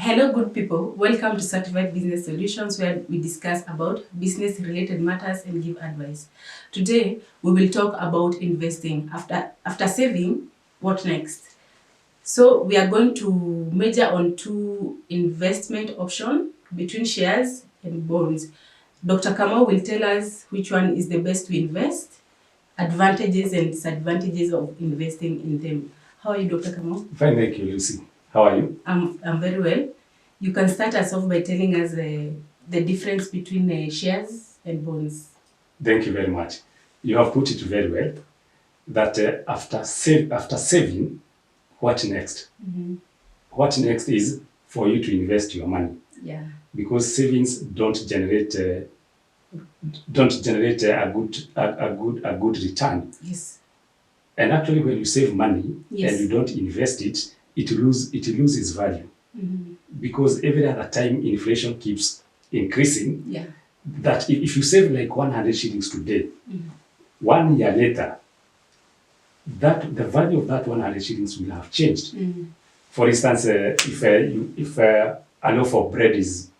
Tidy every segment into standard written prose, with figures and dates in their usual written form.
Hello, good people. Welcome to Certified Business Solutions, where we discuss about business-related matters and give advice. Today, we will talk about investing. After saving, what next? So we are going to major on two investment options between shares and bonds. Dr. Kamau will tell us which one is the best to invest, advantages and disadvantages of investing in them. How are you, Dr. Kamau? Fine, thank you, Lucy. How are you? I'm very well. You can start us off by telling us the difference between shares and bonds. Thank you very much. You have put it very well. That after saving, what next? Mm-hmm. What next is for you to invest your money. Yeah. Because savings don't generate a good return. Yes. And actually, when you save money Yes. and you don't invest it, it loses value. Mm-hmm. Because every other time inflation keeps increasing. Yeah. That if you save like 100 shillings today, Mm-hmm. 1 year later, that the value of that 100 shillings will have changed. Mm-hmm. For instance, if a loaf of bread is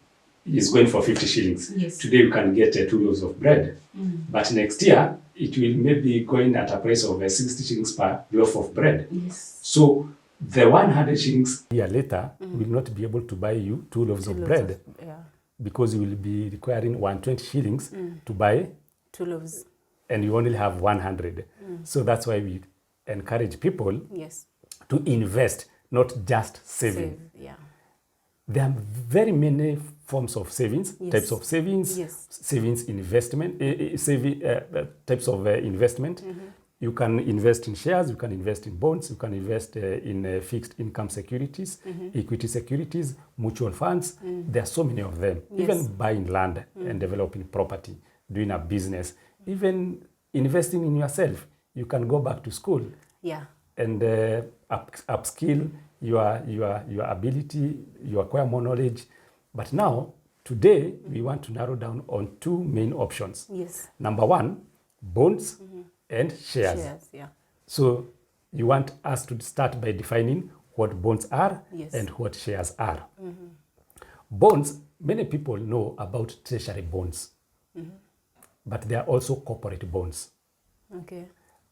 going for 50 shillings, yes. Today you can get 2 loaves of bread. Mm-hmm. But next year, it will maybe going at a price of 60 shillings per loaf of bread. Yes. So the 100 shillings a year later will not be able to buy you 2 loaves of bread. Because you will be requiring 120 shillings to buy 2 loaves. And you only have 100. So that's why we encourage people to invest, not just saving. There are very many forms of savings, types of savings, savings investment, types of investment. You can invest in shares, you can invest in bonds, you can invest in fixed income securities, equity securities, mutual funds. There are so many of them. Even buying land and developing property, doing a business, even investing in yourself. You can go back to school and upskill your ability, you acquire more knowledge. But now, today, we want to narrow down on two main options. Number one, bonds and shares. So you want us to start by defining what bonds are and what shares are. Bonds, many people know about treasury bonds, but there are also corporate bonds.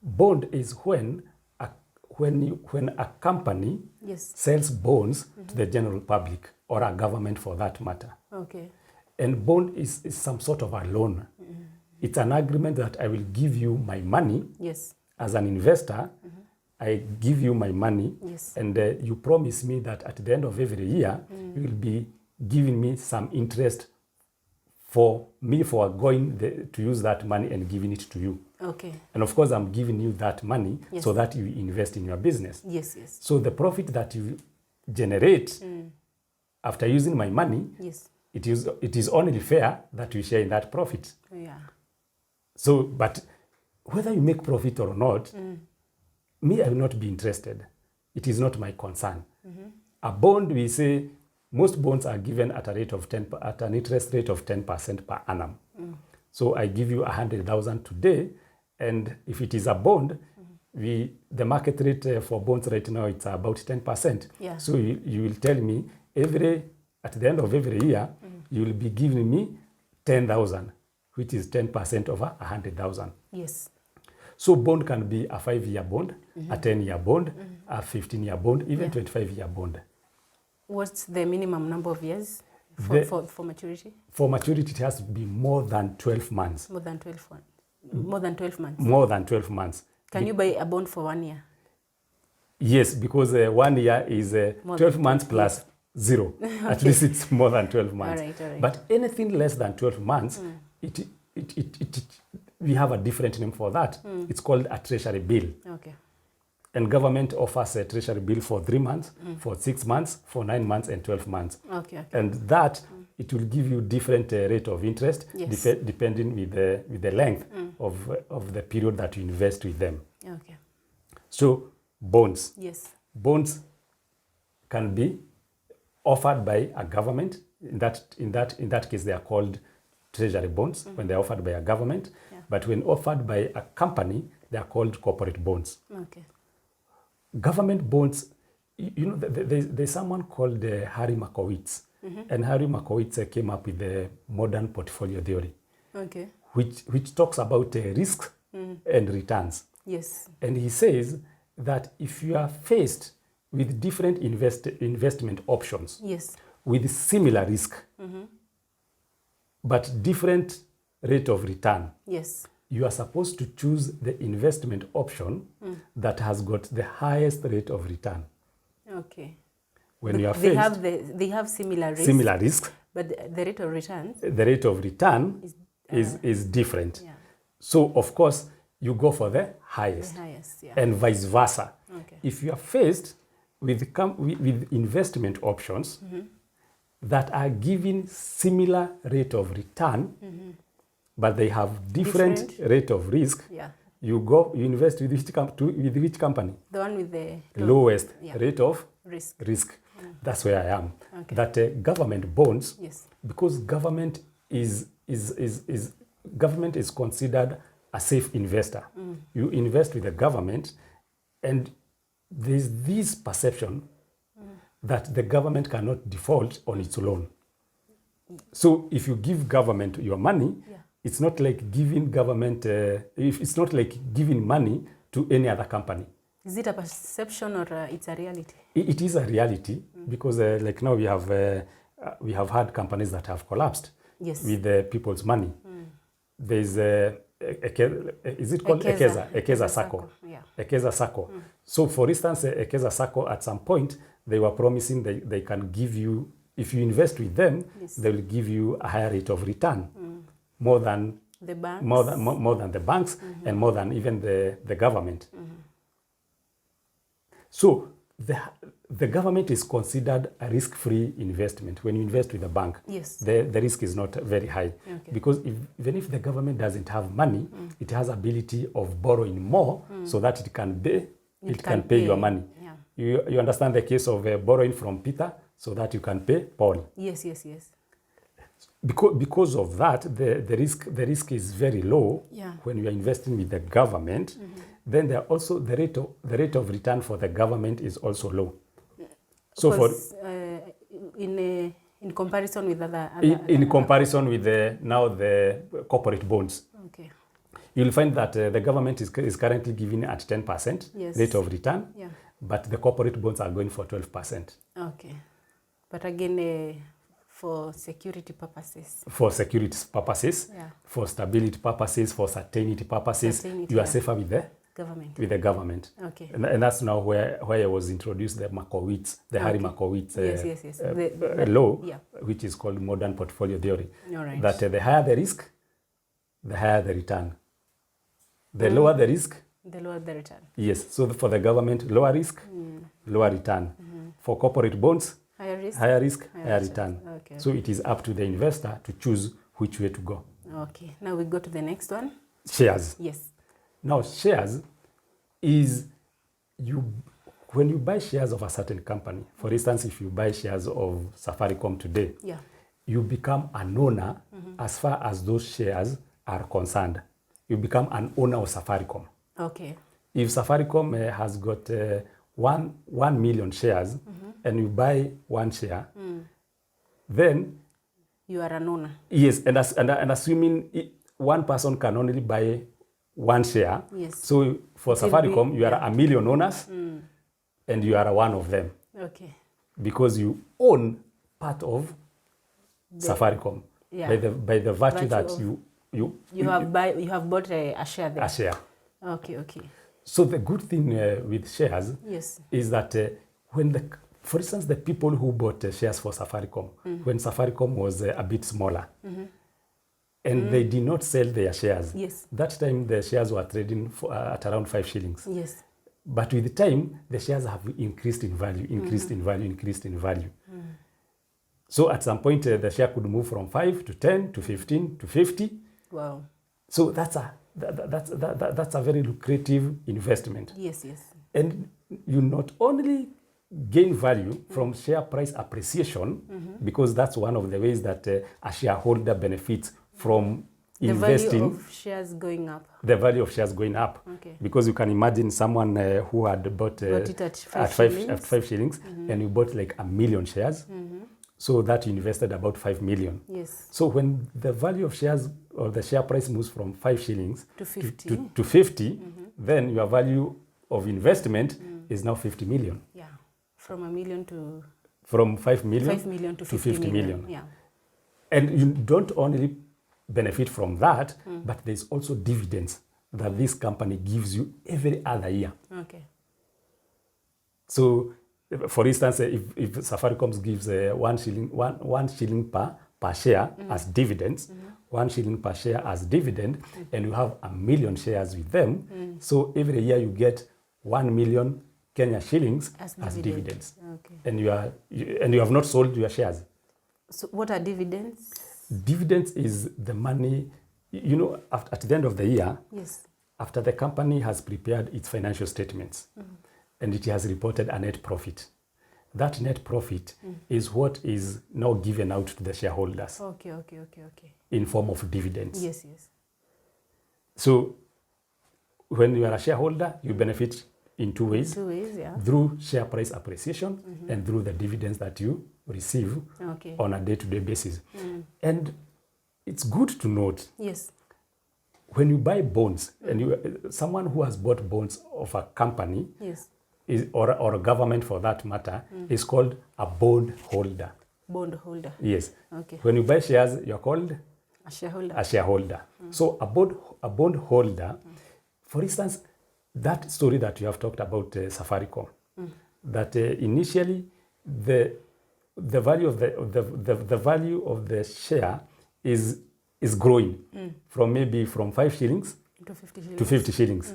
Bond is when a company sells bonds to the general public or a government for that matter. And bond is some sort of a loan. It's an agreement that I will give you my money as an investor. I give you my money and you promise me that at the end of every year, you will be giving me some interest for me for going to use that money and giving it to you. And of course, I'm giving you that money so that you invest in your business. So the profit that you generate after using my money, it is only fair that you share in that profit. So, but whether you make profit or not, me, I will not be interested. It is not my concern. A bond, we say, most bonds are given at an interest rate of 10% per annum. So I give you 100,000 today, and if it is a bond, the market rate for bonds right now, it's about 10%. So you will tell me at the end of every year, you will be giving me 10,000, which is 10% over 100,000. So bond can be a 5-year bond, a 10-year bond, a 15-year bond, even 25-year bond. What's the minimum number of years for maturity? For maturity, it has to be more than 12 months. More than 12 months. More than 12 months. More than 12 months. Can you buy a bond for 1 year? Yes, because 1 year is 12 months plus 0. At least it's more than 12 months. All right. But anything less than 12 months, we have a different name for that. It's called a treasury bill. And government offers a treasury bill for 3 months, for 6 months, for 9 months, and 12 months. And that, it will give you different rate of interest, depending with the length of the period that you invest with them. So bonds. Bonds can be offered by a government. In that case, they are called treasury bonds when they're offered by a government. But when offered by a company, they are called corporate bonds. Government bonds, you know, there's someone called Harry Markowitz. And Harry Markowitz came up with the modern portfolio theory, Okay. which talks about risk and returns. Yes. And he says that if you are faced with different investment options, Yes. with similar risk, but different rate of return, Yes. you are supposed to choose the investment option that has got the highest rate of return. Okay. When you are They faced they have similar risk. similar risk, But the rate of return. the rate of return is different. Yeah. So of course you go for the highest, The highest. Yeah. and vice versa. Okay. If you are faced with investment options that are giving similar rate of return, but they have different rate of risk, Yeah. you invest with which company? The one with the Lowest Yeah. rate of risk. That's where I am. Okay. That government bonds, Yes. because government is considered a safe investor. You invest with the government, and there's this perception that the government cannot default on its loan. So if you give government your money, it's not like giving government. It's not like giving money to any other company. Is it a perception or it's a reality? It is a reality, because like now we have had companies that have collapsed with the people's money. There's is it called Ekeza Sacco? Yeah. Ekeza Sacco. So for instance, Ekeza Sacco at some point they were promising they can give you, if you invest with them, they will give you a higher rate of return, more than the banks, more than the banks, and more than even the government. So the government is considered a risk-free investment. When you invest with a bank, the risk is not very high, because even if the government doesn't have money, it has ability of borrowing more so that it can pay your money. Yeah. You understand the case of borrowing from Peter so that you can pay Paul. Yes. Because of that, the risk is very low when you are investing with the government. Then there also the rate of return for the government is also low. So in comparison with other in comparison with the corporate bonds, you'll find that the government is currently giving at 10% rate of return, but the corporate bonds are going for 12%. Okay, but again. For security purposes. For security purposes, for stability purposes, for certainty purposes, you are safer with the government. With the government. Okay. And that's now where I was introduced the Markowitz, Harry Markowitz law, which is called modern portfolio theory. All right. That the higher the risk, the higher the return. The lower the risk, the lower the return. Yes. So for the government, lower risk, lower return. For corporate bonds, higher risk, higher return. Okay. So it is up to the investor to choose which way to go. Okay. Now we go to the next one. Shares. Yes. Now shares is when you buy shares of a certain company. For instance, if you buy shares of Safaricom today, you become an owner as far as those shares are concerned. You become an owner of Safaricom. Okay. If Safaricom has got 1 million shares, and you buy one share, then you are an owner. Yes, and assuming one person can only buy one share. Yes. So for Safaricom, you are a million owners, and you are one of them. Okay. Because you own part of Safaricom by the virtue that you have bought a share there. A share. Okay. So the good thing with shares is that for instance, the people who bought shares for Safaricom, when Safaricom was a bit smaller, and they did not sell their shares. That time the shares were trading at around 5 shillings. But with time, the shares have increased in value, increased in value. So at some point, the share could move from 5 to 10 to 15 to 50. Wow. So that's a very lucrative investment. Yes. And you not only gain value from share price appreciation, because that's one of the ways that a shareholder benefits from investing. The value of shares going up. The value of shares going up. Okay. Because you can imagine someone who had bought it at 5 shillings, and you bought like 1 million shares. So that you invested about 5 million. Yes. So when the value of shares or the share price moves from 5 shillings to 50, to 50, then your value of investment is now 50 million. Yeah. From 1 million to... From 5 million, 5 million to 50 million. Yeah. And you don't only benefit from that, but there's also dividends that this company gives you every other year. Okay. So, for instance, if Safaricom gives 1 shilling per share as dividends, 1 shilling per share as dividend, and you have 1 million shares with them, so every year you get 1 million Kenya shillings as dividends. Okay. And you have not sold your shares. So what are dividends? Dividends is the money, at the end of the year, Yes. after the company has prepared its financial statements and it has reported a net profit. That net profit is what is now given out to the shareholders Okay. in form of dividends. Yes. So when you are a shareholder, you benefit in two ways. Yeah. Through share price appreciation and through the dividends that you receive on a day-to-day basis. And it's good to note, yes, when you buy bonds, and someone who has bought bonds of a company, yes, or a government for that matter, is called a bond holder. Bond holder. Yes. Okay. When you buy shares, you're called a shareholder. A shareholder. So a bond holder, for instance, that story that you have talked about Safaricom, that initially the value of the value of the share is growing from 5 shillings to 50 shillings. to 50 shillings.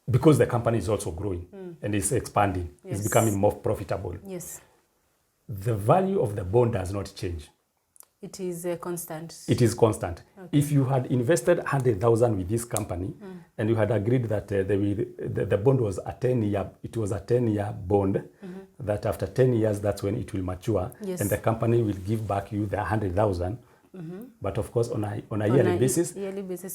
Because the company is also growing and is expanding, Yes. it's becoming more profitable. Yes. The value of the bond does not change. It is constant. It is constant. Okay. If you had invested 100,000 with this company and you had agreed that the bond was a 10-year bond, that after 10 years, that's when it will mature, Yes. and the company will give back you the 100,000. But of course, on a yearly basis,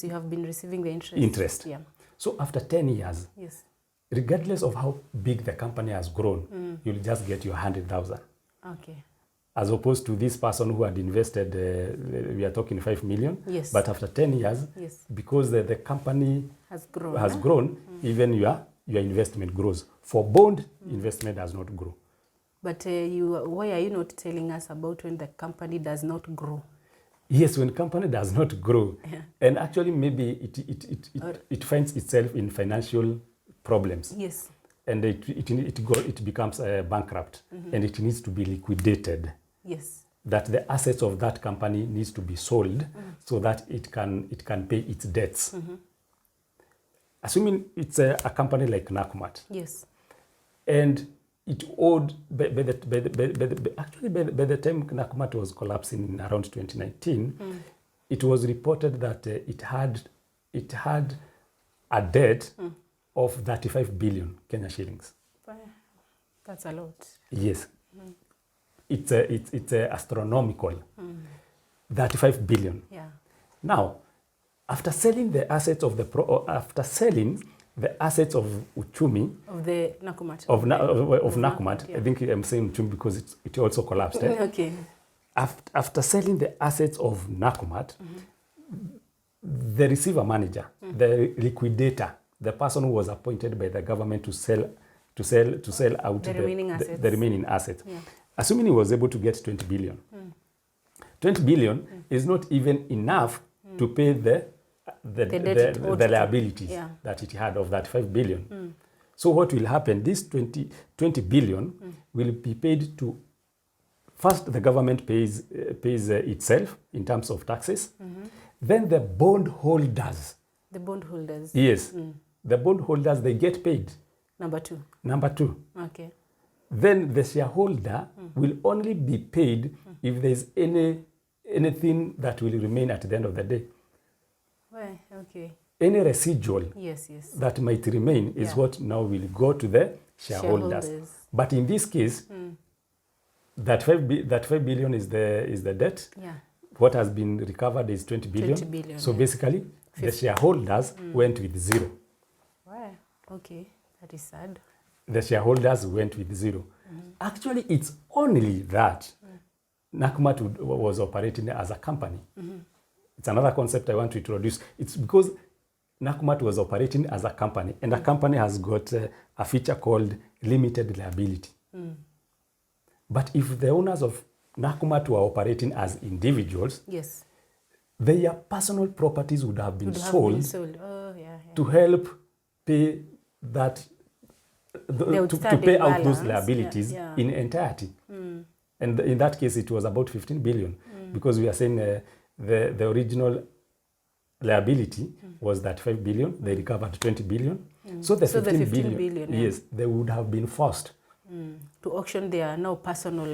you have been receiving the interest. interest. Yeah. So after 10 years, Yes. regardless of how big the company has grown, you'll just get your 100,000. Okay. As opposed to this person who had invested, we are talking 5 million, Yes. but after 10 years, Yes. because the company Has grown. has grown, even your investment grows. For bond, investment does not grow. But why are you not telling us about when the company does not grow? Yes, when company does not grow, Yeah. and actually maybe it finds itself in financial problems. Yes. And it becomes bankrupt, and it needs to be liquidated. Yes. That the assets of that company needs to be sold so that it can pay its debts. Assuming it's a company like Nakumatt, Yes. and it owed by the time Nakumatt was collapsing in around 2019, it was reported that it had a debt of 35 billion Kenya shillings. That's a lot. Yes. It's astronomical. 35 billion. Yeah. Now, after selling the assets of of Uchumi, Of the Nakumatt. of Nakumatt, yeah. I think I'm saying Uchumi because it also collapsed. Okay. After selling the assets of Nakumatt, the receiver manager, the liquidator, the person who was appointed by the government to sell out The remaining assets. the remaining assets, Yeah. assuming he was able to get 20 billion. 20 billion is not even enough to pay the liabilities that it had of that 5 billion. So what will happen, this 20 billion will be paid to, first the government pays itself in terms of taxes, then the bond holders. The bond holders. Yes, the bond holders, they get paid. Number two. Number two. Okay. Then the shareholder will only be paid if there's anything that will remain at the end of the day. Well, okay. Any residual Yes. that might remain is what now will go to the shareholders. But in this case, that 5 billion is the debt. Yeah. what has been recovered is 20 billion. 20 billion, So yeah. basically, the shareholders went with zero. Wow. Okay, that is sad. The shareholders went with zero. Actually, it's only that Nakumatt was operating as a company. It's another concept I want to introduce. It's because Nakumatt was operating as a company, and a company has got a feature called limited liability. But if the owners of Nakumatt were operating as individuals, Yes. their personal properties would have been sold Oh, yeah. to help pay that, to pay out those liabilities in entirety. And in that case, it was about 15 billion because we are saying the original liability was that 5 billion. They recovered 20 billion. So the 15 billion, yes, they would have been forced to auction their now personal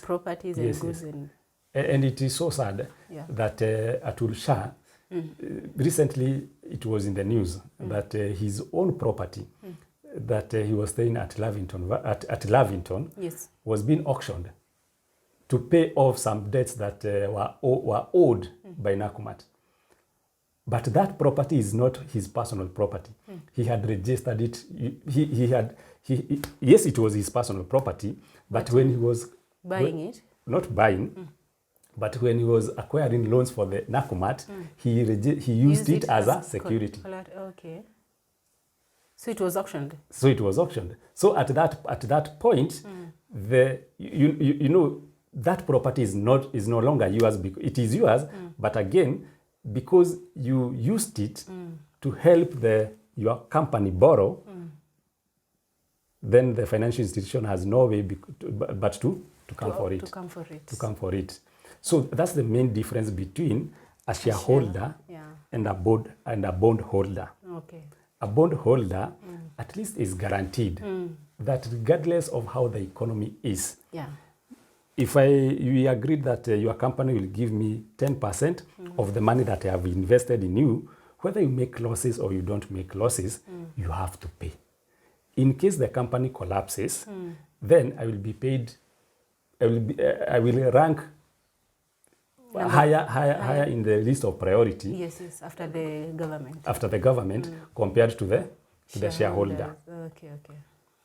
properties and goods. And it is so sad that Atul Shah, recently it was in the news that his own property that he was staying at Lavington was being auctioned to pay off some debts that were owed by Nakumatt. But that property is not his personal property. He had registered it. Yes, it was his personal property, but when he was not buying, but when he was acquiring loans for the Nakumatt, he used it as a security. Okay. So it was auctioned. So at that point, that property is no longer yours because it is yours, but again, because you used it to help your company borrow, then the financial institution has no way but to come for it. So that's the main difference between a shareholder and a bond holder. Okay. A bond holder at least is guaranteed that regardless of how the economy is, if we agreed that your company will give me 10% of the money that I have invested in you, whether you make losses or you don't make losses, you have to pay. In case the company collapses, then I will be paid. I will rank higher in the list of priority. Yes, after the government. After the government, compared to the shareholder. Okay.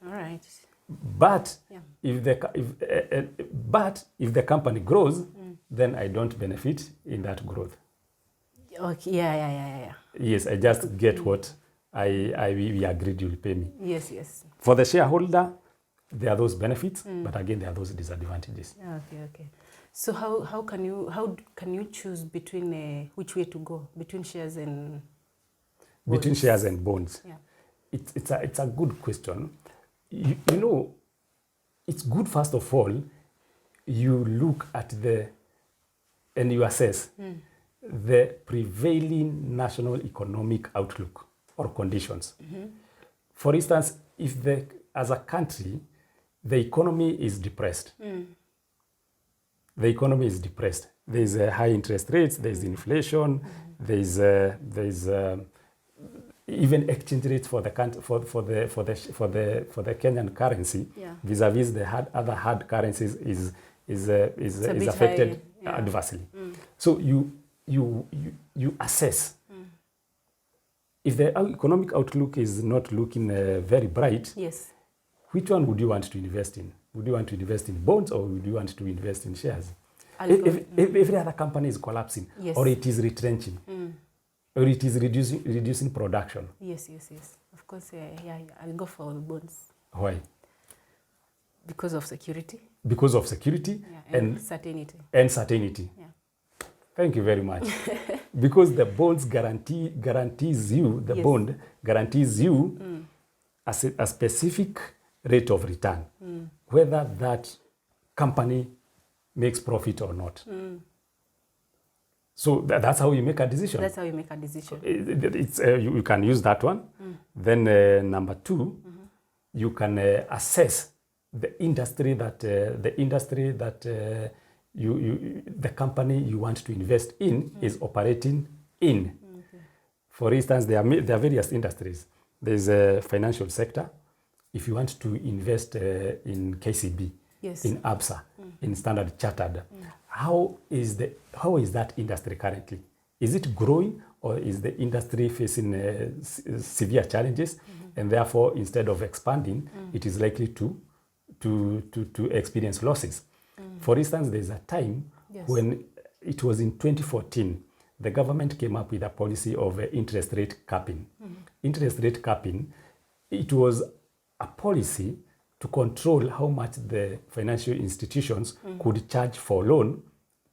All right. But if the company grows, then I don't benefit in that growth. Okay. Yeah. Yes, I just get what we agreed you'll pay me. Yes. For the shareholder, there are those benefits, but again there are those disadvantages. Okay. So how can you choose between which way to go between shares and bonds? Between shares and bonds? Yeah. It's a good question. You know, it's good, first of all, you look at and you assess the prevailing national economic outlook or conditions. For instance, if as a country, the economy is depressed. There's high interest rates, there's inflation, there's even exchange rates for the Kenyan currency vis-a-vis the other hard currencies is affected adversely. So you assess. If the economic outlook is not looking very bright, which one would you want to invest in? Would you want to invest in bonds or would you want to invest in shares? If every other company is collapsing, or it is retrenching, or it is reducing production. Yes. Of course, I'll go for bonds. Why? Because of security. Because of security and certainty. Yeah. Thank you very much. Because the bonds guarantees you, bond guarantees you a specific rate of return, whether that company makes profit or not. So that's how you make a decision. You can use that one. Then number two, you can assess the industry that the company you want to invest in is operating in. For instance, there are various industries. There's a financial sector. If you want to invest in KCB, in ABSA, in Standard Chartered, how is that industry currently? Is it growing, or is the industry facing severe challenges, and therefore instead of expanding, it is likely to experience losses? For instance, there's a time when it was in 2014, the government came up with a policy of interest rate capping. Interest rate capping, it was a policy to control how much the financial institutions could charge for loan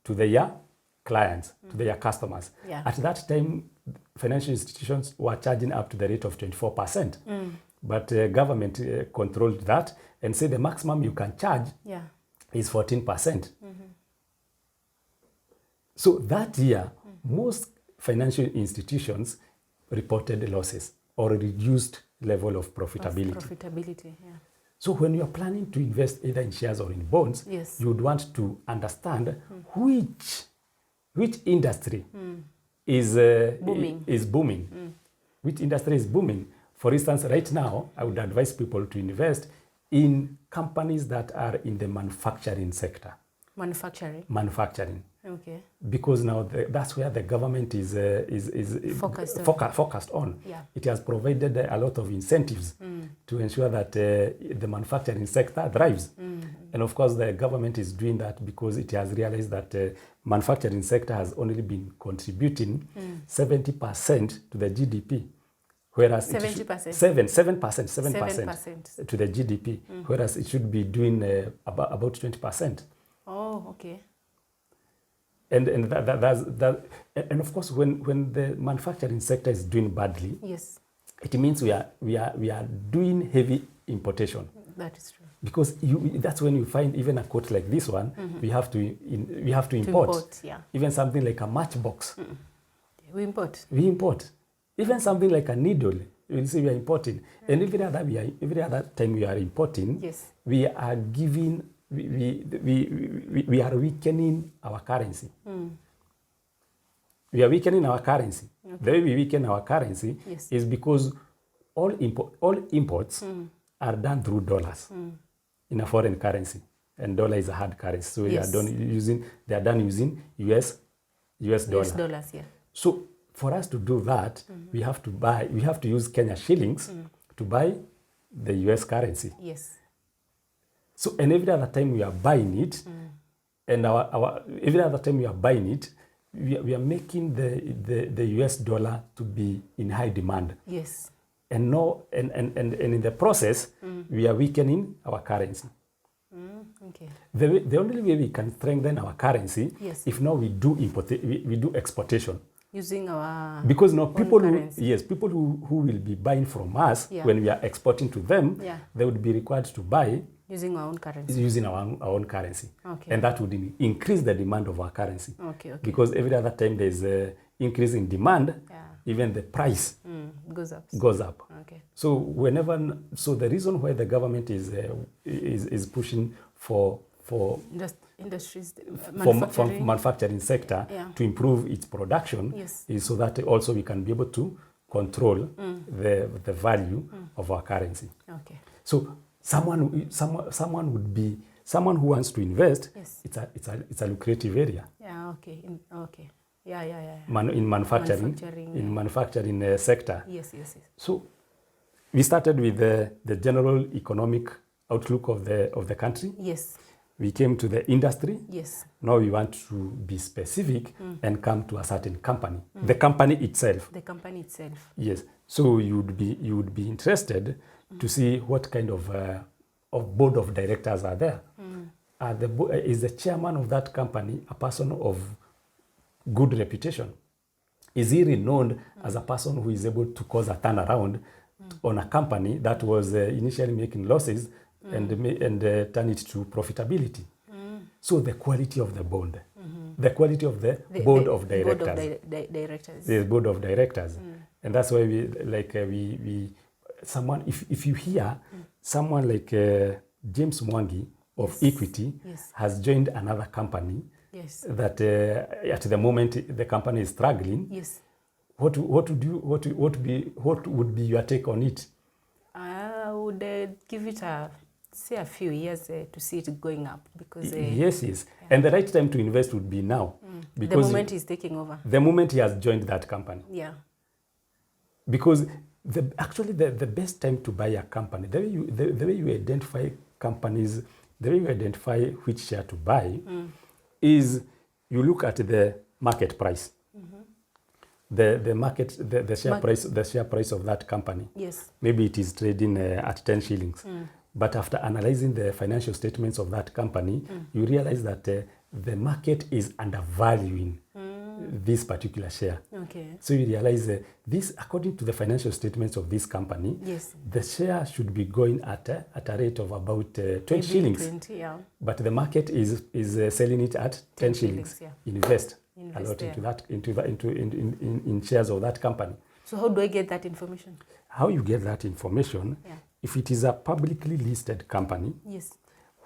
to their clients, to their customers. Yeah. At that time, financial institutions were charging up to the rate of 24%. But government controlled that and said the maximum you can charge is 14%. So that year, most financial institutions reported losses or reduced level of profitability. So when you are planning to invest either in shares or in bonds, you would want to understand which industry is booming. Which industry is booming. For instance, right now, I would advise people to invest in companies that are in the manufacturing sector. Manufacturing. Okay. Because now that's where the government is focused on. Yeah. It has provided a lot of incentives to ensure that the manufacturing sector thrives. And of course, the government is doing that because it has realized that manufacturing sector has only been contributing 70% to the GDP. Whereas 70%? 7% to the GDP, whereas it should be doing about 20%. Oh, okay. And and of course, when the manufacturing sector is doing badly, it means we are doing heavy importation. That is true. Because that's when you find even a coat like this one, we have to import. Even something like a matchbox. We import. Even something like a needle, you will see we are importing. And every other time we are importing, we are giving. We are weakening our currency. We are weakening our currency. Okay. The way we weaken our currency is because all imports are done through dollars in a foreign currency, and dollar is a hard currency. So they are done using US dollars. So for us to do that, we have to use Kenya shillings to buy the US currency. So, and every other time we are buying it, and every other time we are buying it, we are making the US dollar to be in high demand. And in the process, we are weakening our currency. Okay. The only way we can strengthen our currency if now we do exportation. Using our because now people who will be buying from us when we are exporting to them, they would be required to buy using our own currency. Okay. And that would increase the demand of our currency. Okay. Because every other time there's an increase in demand, even the price goes up. Okay. So the reason why the government is pushing for industries, manufacturing sector to improve its production is so that also we can be able to control the value of our currency. Okay. So someone who wants to invest, it's a lucrative area. In manufacturing sector. Yes. So we started with the general economic outlook of the country. We came to the industry. Now we want to be specific and come to a certain company. The company itself. Yes. So you would be interested to see what kind of board of directors are there. Is the chairman of that company a person of good reputation? Is he renowned as a person who is able to cause a turnaround on a company that was initially making losses and turn it to profitability? So the quality of the board, the quality of the board of directors. The board of directors. And that's why if you hear someone like James Mwangi of Equity has joined another company that at the moment the company is struggling, what would be your take on it? I would give it a say a few years to see it going up, because yes. And the right time to invest would be now, because the moment he's taking over. The moment he has joined that company. Yeah. Because actually the best time to buy a company, the way you identify companies, the way you identify which share to buy, is you look at the market price. The share price of that company. Yes. Maybe it is trading at 10 shillings. But after analyzing the financial statements of that company, you realize that the market is undervaluing this particular share. Okay. So you realize this, according to the financial statements of this company, Yes. the share should be going at a rate of about 20 shillings. 20, yeah. But the market is selling it at 10 shillings. Yeah. Invest a Invest lot there. into that, in shares of that company. So how do I get that information? How you get that information? Yeah. If it is a publicly listed company, Yes.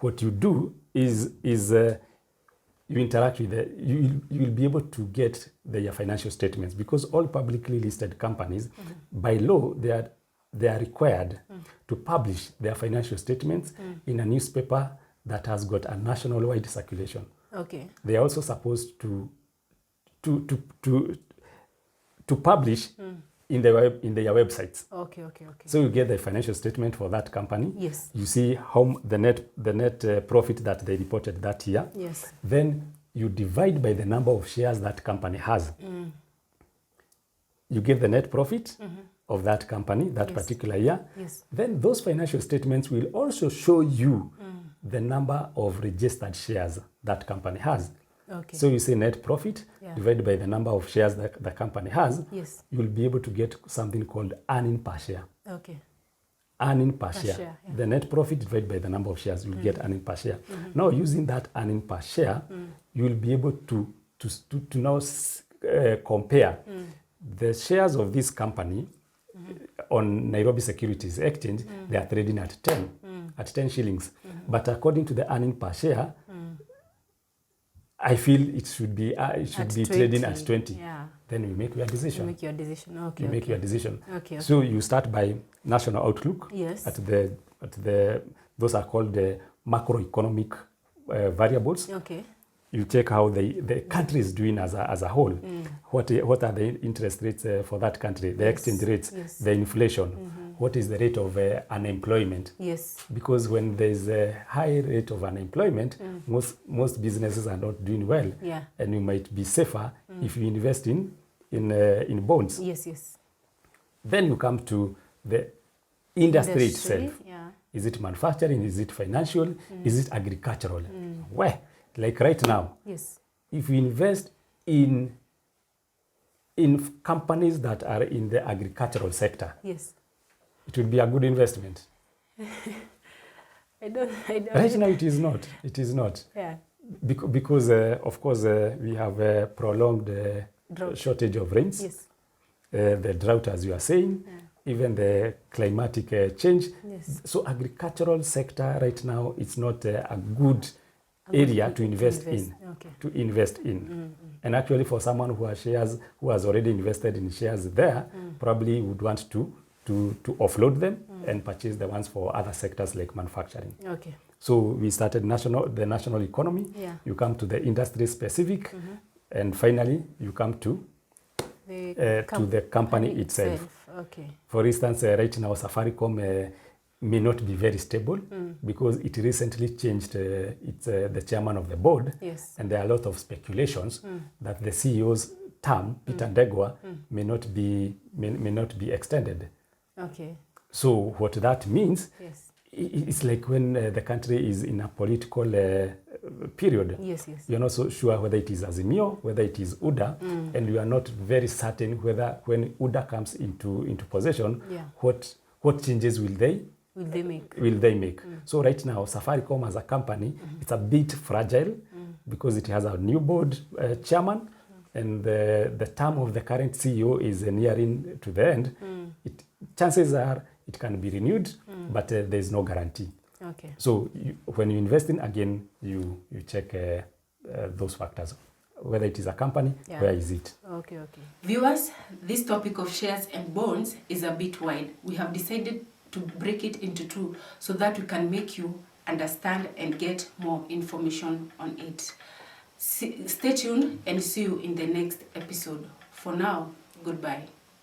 what you do is you interact with you will be able to get their financial statements, because all publicly listed companies, by law, they are required to publish their financial statements in a newspaper that has got a national-wide circulation. Okay. They are also supposed to publish in their websites. Okay. So you get the financial statement for that company. Yes. You see how the net profit that they reported that year. Yes. Then you divide by the number of shares that company has. You get the net profit of that company that particular year. Yes. Then those financial statements will also show you the number of registered shares that company has. Okay. So you say net profit divided by the number of shares that the company has. Yes. You will be able to get something called earning per share. Okay. Earning per share. share, yeah. The net profit divided by the number of shares, you will get earning per share. Now, using that earning per share, you will be able to now compare the shares of this company on Nairobi Securities Exchange. They are trading at 10 shillings. But according to the earning per share, I feel it should be trading at 20. Yeah. Then you make your decision. You make your decision. Okay. You make your decision. Okay. So you start by national outlook. Yes. At the those are called the macroeconomic variables. Okay. You check how the country is doing as a whole. What are the interest rates for that country? The exchange rates, the inflation. What is the rate of unemployment? Yes. Because when there's a high rate of unemployment, most businesses are not doing well. Yeah. And you might be safer if you invest in bonds. Yes. Then you come to the industry itself. Yeah. Is it manufacturing? Is it financial? Is it agricultural? Where? Like right now, Yes. if you invest in companies that are in the agricultural sector, Yes. it will be a good investment. I don't. Right now, it is not. It is not. Yeah. Because of course, we have a prolonged Drought. shortage of rains. Yes. The drought, as you are saying, even the climatic change. Yes. So agricultural sector right now, it's not a good area to invest in. Okay. To invest in. And actually, for someone who has already invested in shares there, probably would want to offload them and purchase the ones for other sectors like manufacturing. Okay. So we started the national economy. Yeah. You come to the industry specific, and finally you come to the company itself. Okay. For instance, right now Safaricom may not be very stable because it recently changed the chairman of the board. Yes. And there are a lot of speculations that the CEO's term, Peter Ndegwa, may not be extended. Okay. So what that means, Yes. it's like when the country is in a political period. Yes. You're not so sure whether it is Azimio, whether it is UDA, and you are not very certain whether when UDA comes into possession, what changes will they make. So right now, Safaricom as a company, it's a bit fragile because it has a new board chairman, and the term of the current CEO is nearing to the end. Chances are it can be renewed, but there's no guarantee. Okay. So when you invest in, again, you check those factors. Whether it is a company, where is it? Okay. Viewers, this topic of shares and bonds is a bit wide. We have decided to break it into two so that we can make you understand and get more information on it. Stay tuned and see you in the next episode. For now, goodbye.